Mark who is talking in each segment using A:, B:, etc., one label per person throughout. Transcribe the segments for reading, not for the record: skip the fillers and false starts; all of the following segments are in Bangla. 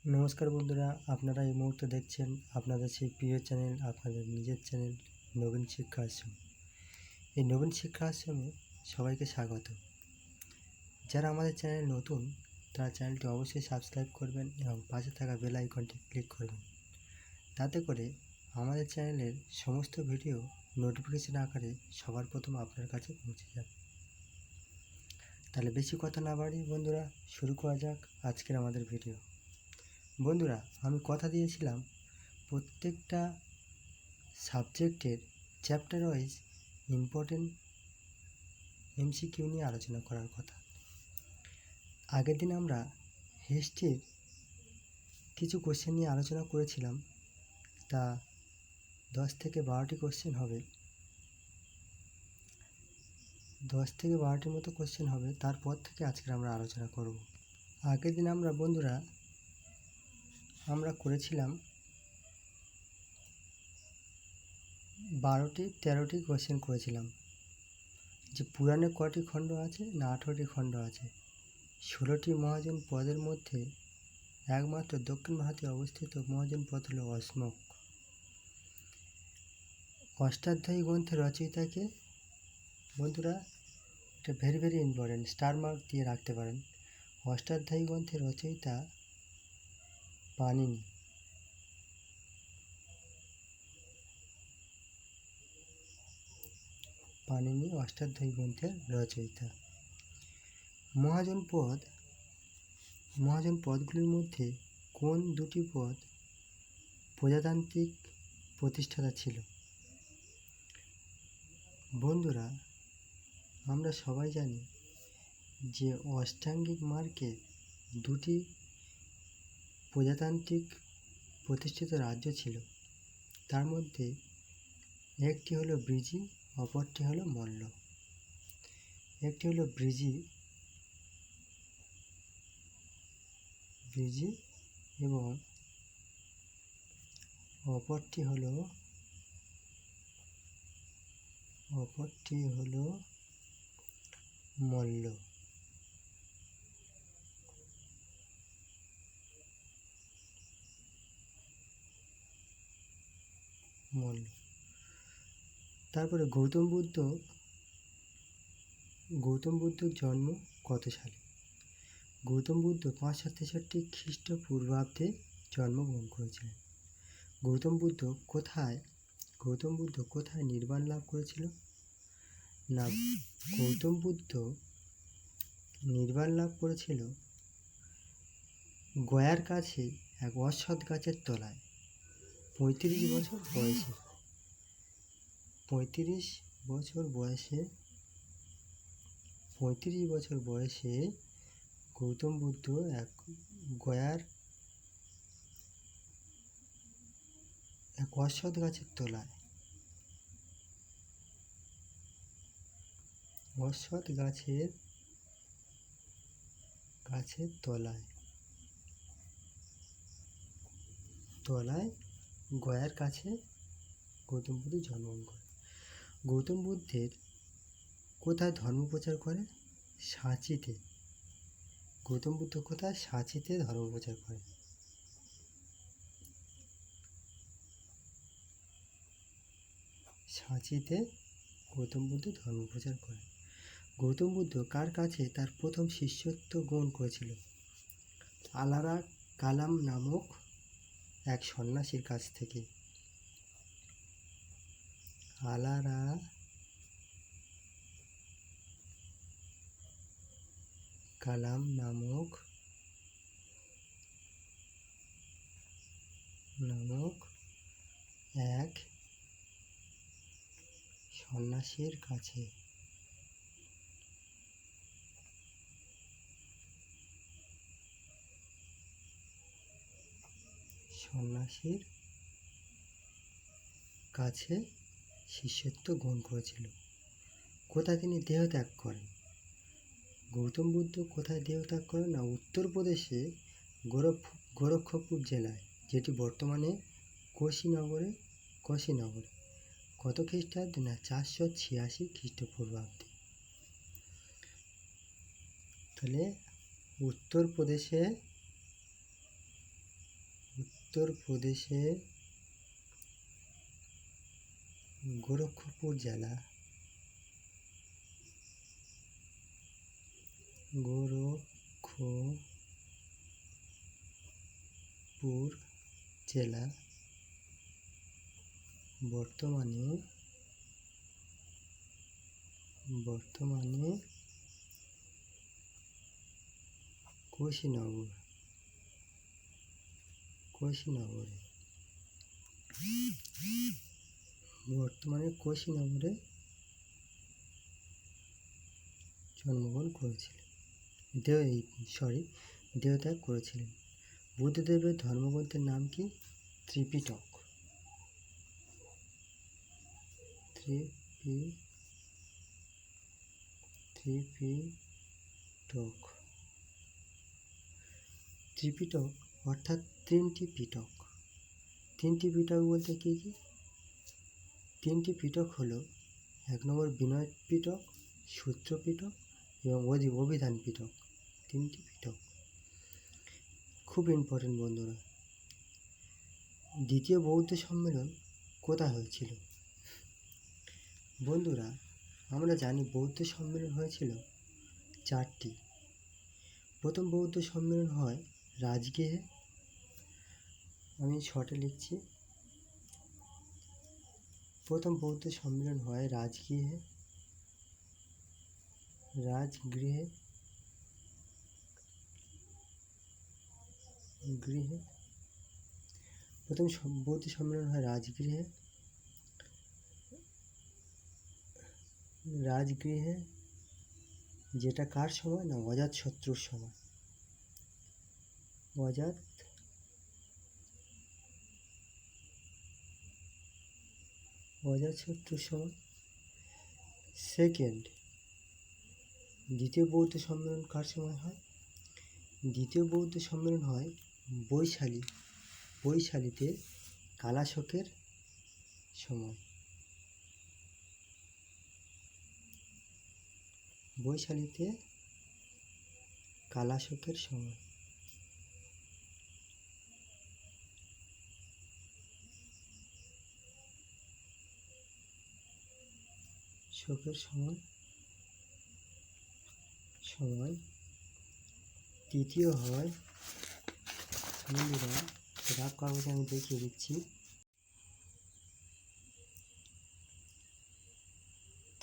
A: নমস্কার বন্ধুরা, আপনারা এই মুহূর্তে দেখছেন আপনাদের সেই প্রিয় চ্যানেল, আপনাদের নিজের চ্যানেল নবীন শিক্ষা আশ্রম। এই নবীন শিক্ষা আশ্রমে সবাইকে স্বাগত। যারা আমাদের চ্যানেল নতুন তারা চ্যানেলটি অবশ্যই সাবস্ক্রাইব করবেন এবং পাশে থাকা বেল আইকনটি ক্লিক করবেন, তাতে করে আমাদের চ্যানেলের সমস্ত ভিডিও নোটিফিকেশন আকারে সবার প্রথম আপনার কাছে পৌঁছে যাবে। তাহলে বেশি কথা না বাড়িয়ে বন্ধুরা শুরু করা যাক আজকের আমাদের ভিডিও। বন্ধুরা, আমি কথা দিয়েছিলাম প্রত্যেকটা সাবজেক্টের চ্যাপ্টার ওয়াইজ ইম্পর্টেন্ট এমসিকিউ নিয়ে আলোচনা করার কথা। আগের দিন আমরা হিস্ট্রির কিছু কোশ্চেন নিয়ে আলোচনা করেছিলাম, তা 10 থেকে 12টি কোশ্চেন হবে। 10 থেকে 12টির মতো কোশ্চেন হবে, তারপর থেকে আজকে আমরা আলোচনা করব। আগের দিন আমরা করেছিলাম 13টি কোশ্চেন করেছিলাম, যে পুরাণে কটি খণ্ড আছে না 18টি খণ্ড আছে। 16টি মহাজন পদের মধ্যে একমাত্র দক্ষিণ ভারতে অবস্থিত মহাজন পদ হল অশ্মক। অষ্টাধ্যায়ী গ্রন্থের রচয়িতাকে বন্ধুরা, এটা very very important, star mark দিয়ে রাখতে পারেন। অষ্টাধ্যায়ী গ্রন্থের রচয়িতা পাণিনি। পাণিনি অষ্টাধ্যায়ী গ্রন্থের রচয়িতা। মহাজন পদগুলির মধ্যে কোন দুটি পদ প্রজাতান্ত্রিক প্রতিষ্ঠাতা ছিল? বন্ধুরা, আমরা সবাই জানি যে অষ্টাঙ্গিক মার্গে দুটি প্রজাতান্ত্রিক প্রতিষ্ঠিত রাজ্য ছিল। তার মধ্যে একটি হলো ব্রিজি, অপরটি হলো মল্ল। একটি হলো ব্রিজি এবং অপরটি হলো মল্ল। তারপরে গৌতম বুদ্ধর জন্ম কত সালে? গৌতম বুদ্ধ 563 খ্রিস্টপূর্বাব্দে জন্মগ্রহণ করেছিলেন। গৌতম বুদ্ধ কোথায় নির্বাণ লাভ করেছিল? না, গৌতম বুদ্ধ নির্বাণ লাভ করেছিল গয়ার কাছে এক অশ্বত্থ গাছের তলায় 35 বছর বয়সে গৌতম বুদ্ধ গয়ার এক অশ্বত্থ গাছের তলায় গয়ার কাছে গৌতম বুদ্ধ জন্মগ্রহণ করে। গৌতম বুদ্ধের কোথায় ধর্ম প্রচার করে? সাঁচিতে। গৌতম বুদ্ধ কোথায়? সাঁচিতে ধর্ম প্রচার করে। সাঁচিতে গৌতম বুদ্ধ ধর্ম প্রচার করে। গৌতম বুদ্ধ কার কাছে তার প্রথম শিষ্যত্ব গ্রহণ করেছিল? আলারা কালাম নামক এক সন্ন্যাসীর কাছ থেকে। আলারা কালাম নামক এক সন্ন্যাসীর কাছে। শিষ্যত্ব গ্রহণ করেছিল। কোথায় তিনি দেহত্যাগ করেন? গৌতম বুদ্ধ কোথায় দেহত্যাগ করেন? না, উত্তরপ্রদেশে গোরক্ষপুর জেলায়, যেটি বর্তমানে কুশীনগরে। কত খ্রিস্টাব্দে? না, 486 খ্রিস্টপূর্বাব্দে। তাহলে উত্তরপ্রদেশে উত্তরপ্রদেশে গোরক্ষপুর জেলা বর্তমানে কুশীনগরে জন্মগ্রহণ করেছিলেন। দেহত্যাগ করেছিলেন। বুদ্ধদেবের ধর্মগ্রন্থের নাম কি? ত্রিপিটক। ত্রিপিটক অর্থাৎ তিনটি পিটক। তিনটি পিটক বলতে কি কি? তিনটি পিটক হলো 1 নম্বর বিনয় পিটক, সূত্র পিটক এবং অভিধান পিটক। তিনটি পিটক খুব ইম্পর্টেন্ট বন্ধুরা। দ্বিতীয় বৌদ্ধ সম্মেলন কোথায় হয়েছিল? বন্ধুরা, আমরা জানি বৌদ্ধ সম্মেলন হয়েছিল 4টি। প্রথম বৌদ্ধ সম্মেলন হয় রাজগৃহে। আমি শর্টে লিখছি। প্রথম বৌদ্ধ সম্মেলন হয় রাজগৃহে। প্রথম বৌদ্ধ সম্মেলন হয় রাজগৃহে, যেটা কার সময়? না, অজাতশত্রুর সময়। অজাতশত্রুর সময়। সেকেন্ড, দ্বিতীয় বৌদ্ধ সম্মেলন কার সময় হয়? দ্বিতীয় বৌদ্ধ সম্মেলন হয় বৈশালীতে কালাশোকের সময়। তৃতীয় হয়, বন্ধুরা রাগ কাগজে আমি দেখিয়ে দিচ্ছি।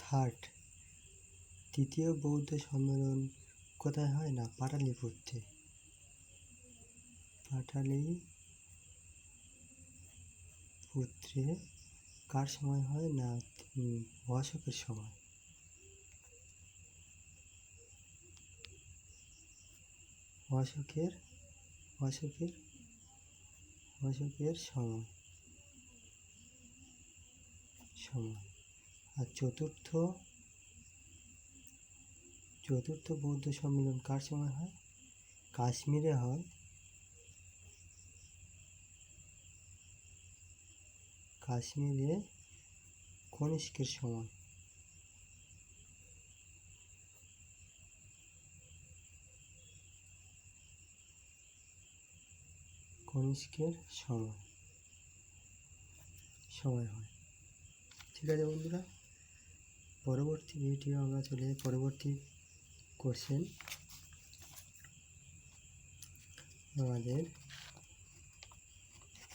A: থার্ড, তৃতীয় বৌদ্ধ সম্মেলন কোথায় হয়? না, পাটালিপুত্রে। কার সময় হয়? না, অশোকের সময়। অশোকের সময়। আর চতুর্থ বৌদ্ধ সম্মেলন কার সময় হয়? কাশ্মীরে হয়। কনিষ্কের সময়। হয়। ঠিক আছে বন্ধুরা, পরবর্তী ভিডিও আমরা চলে যাই পরবর্তী কোশ্চেন। আমাদের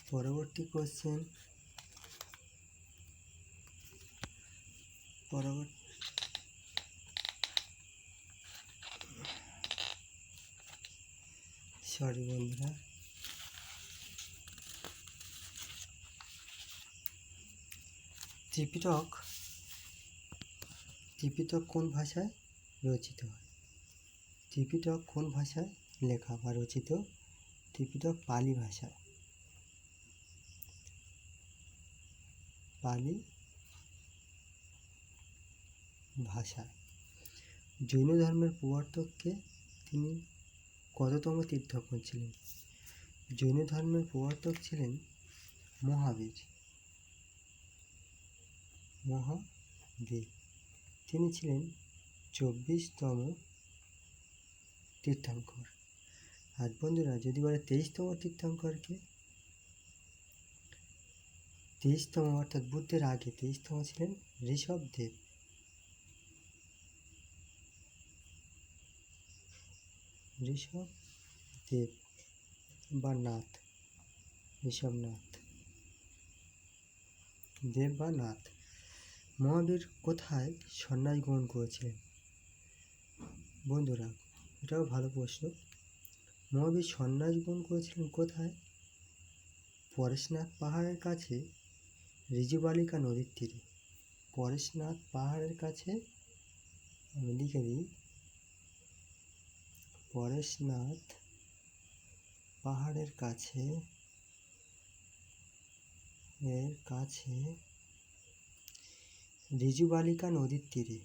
A: পরবর্তী কোশ্চেন বন্ধুরা, ত্রিপিটক কোন ভাষায় রচিত হয়? ত্রিপিটক কোন ভাষায় লেখা বা রচিত? ত্রিপিটক পালি ভাষায়। জৈন ধর্মের প্রবর্তককে তিনি কততম তীর্থঙ্কর ছিলেন? জৈন ধর্মের প্রবর্তক ছিলেন মহাবীর। তিনি ছিলেন 24তম তীর্থঙ্কর। আর বন্ধুরা, যদি বলে 23তম তীর্থঙ্করকে, 23তম অর্থাৎ বুদ্ধের আগে 23তম ছিলেন ঋষভদেব। ঋষভদেব বা নাথ, ঋষভনাথ দেব বা নাথ। মহাবীর কোথায় সন্ন্যাস গ্রহণ করেছিলেন? বন্ধুরা, এটাও ভালো প্রশ্ন। মহাবীর সন্ন্যাস গ্রহণ করেছিলেন কোথায়? পরেশনাথ পাহাড়ের কাছে ঋজুবালিকা নদীর তীরে। পরেশনাথ পাহাড়ের কাছে, আমি লিখে দিই, পরেশনাথ পাহাড়ের কাছে ঋজুবালিকা নদীর তীরে।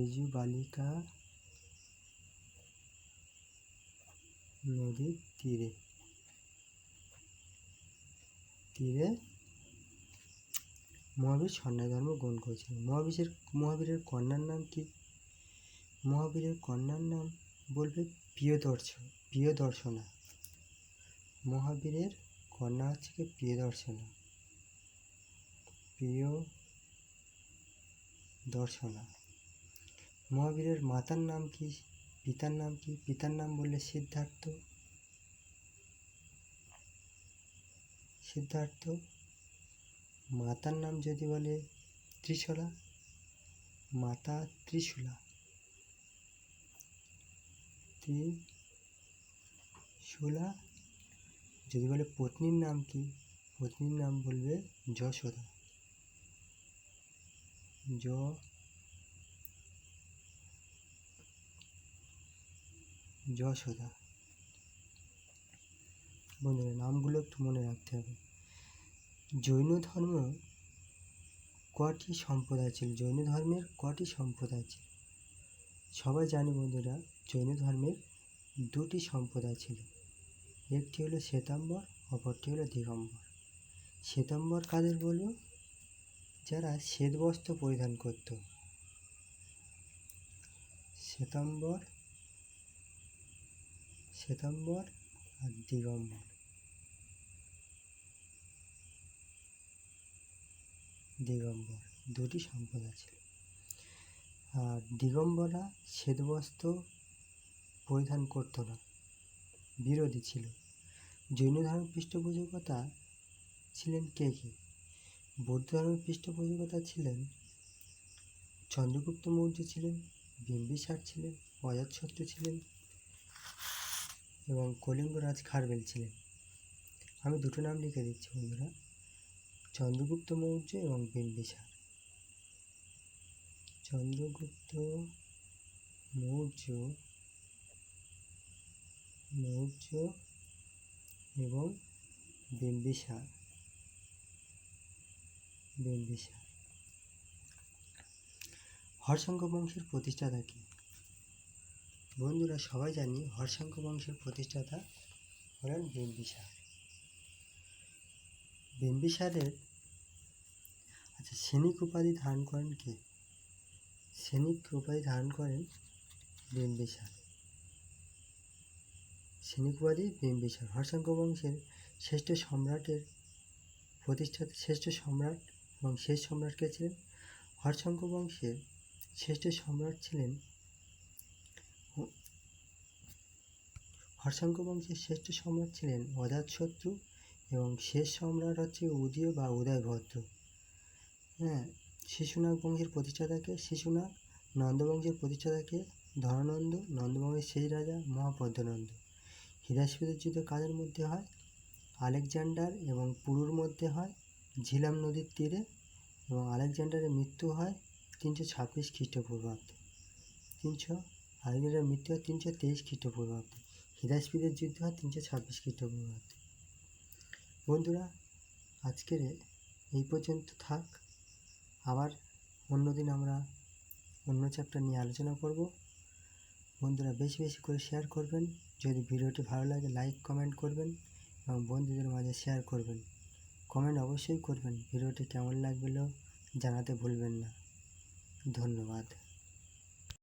A: ঋজুবালিকা নদীর তীরে মহাবীর সন্ন্যাস ধর্ম গ্রহণ করেছিলেন। মহাবীরের কন্যার নাম কি? মহাবীরের কন্যার নাম বলবে প্রিয়দর্শনা। মহাবীরের কন্যা হচ্ছে কি প্রিয়দর্শনা। মহাবীরের মাতার নাম কি? পিতার নাম কি? পিতার নাম বললে সিদ্ধার্থ। মাতার নাম যদি বলে ত্রিশূলা, মাতা ত্রিশূলা। যদি বলে পত্নীর নাম কি? পত্নীর নাম বলবে যশোদা। বন্ধুরা, নামগুলো একটু মনে রাখতে হবে। জৈন ধর্ম কটি সম্প্রদায় ছিল? জৈন ধর্মের কটি সম্প্রদায় ছিল? সবাই জানি বন্ধুরা, জৈন ধর্মের দুটি সম্প্রদায় ছিল। একটি হলো শ্বেতাম্বর, অপরটি হলো দিগম্বর। শ্বেতাম্বর কাদের বলবো? যারা শ্বেত বস্ত্র পরিধান করত। শ্বেতাম্বর আর দিগম্বর। দুটি সম্প্রদায় ছিল। আর দিগম্বররা শ্বেতবস্ত্র পরিধান করতো না, বিরোধী ছিল। জৈন ধর্মের পৃষ্ঠপোষকতা ছিলেন কে কে? বৌদ্ধ ধর্মের পৃষ্ঠপোষকতা ছিলেন চন্দ্রগুপ্ত মৌর্য ছিলেন, বিম্বিসার ছিলেন, অজাতশত্রু ছিলেন এবং কলিঙ্গরাজ খারবেল ছিলেন। আমি দুটো নাম লিখে দিচ্ছি বন্ধুরা, চন্দ্রগুপ্ত মৌর্য এবং বিম্বিসার। চন্দ্রগুপ্ত মৌর্য এবং বিম্বিসার। হর্ষাঙ্ক বংশের প্রতিষ্ঠাতা কে? বন্ধুরা, সবাই জানি হর্ষাঙ্ক বংশের প্রতিষ্ঠাতা হলেন বিম্বিসার। বিম্বিসারের সৈনিক উপাধি ধারণ করেন কে? সৈনিক উপাধি ধারণ করেন বিম্বিসার। হর্ষাঙ্ক বংশের শ্রেষ্ঠ সম্রাটের প্রতিষ্ঠাতা, শ্রেষ্ঠ সম্রাট এবং শেষ সম্রাট কে ছিলেন? হর্ষাঙ্ক বংশের শ্রেষ্ঠ সম্রাট ছিলেন অজাতশত্রু এবং শেষ সম্রাট হচ্ছে উদয় বা উদয়ভদ্র। শিশুনাগ বংশের প্রতিষ্ঠাতাকে? শিশুনাগ। নন্দ বংশের প্রতিষ্ঠাতাকে? ধনানন্দ। নন্দবংশের শেষ রাজা মহাপদ্মনন্দ। হৃদয়স্ফীতের যুদ্ধ কাদের মধ্যে হয়? আলেকজান্ডার এবং পুরুর মধ্যে হয়, ঝিলাম নদীর তীরে, এবং আলেকজান্ডারের মৃত্যু হয় 326 খ্রিস্টপূর্বাব্দে। আলেকজান্ডারের মৃত্যু হয় 323 খ্রিস্টপূর্বাব্দে। হৃদয়স্ফীতের যুদ্ধ হয় 326 খ্রিস্টপূর্বাব্দে। বন্ধুরা, আজকের এই পর্যন্ত থাক। আবার অন্যদিন আমরা অন্য চ্যাপ্টার নিয়ে আলোচনা করব। বন্ধুরা, বেশি বেশি করে শেয়ার করবেন। যদি ভিডিওটি ভালো লাগে লাইক কমেন্ট করবেন এবং বন্ধুদের মাঝে শেয়ার করবেন। কমেন্ট অবশ্যই করবেন, ভিডিওটি কেমন লাগলো জানাতে ভুলবেন না। ধন্যবাদ।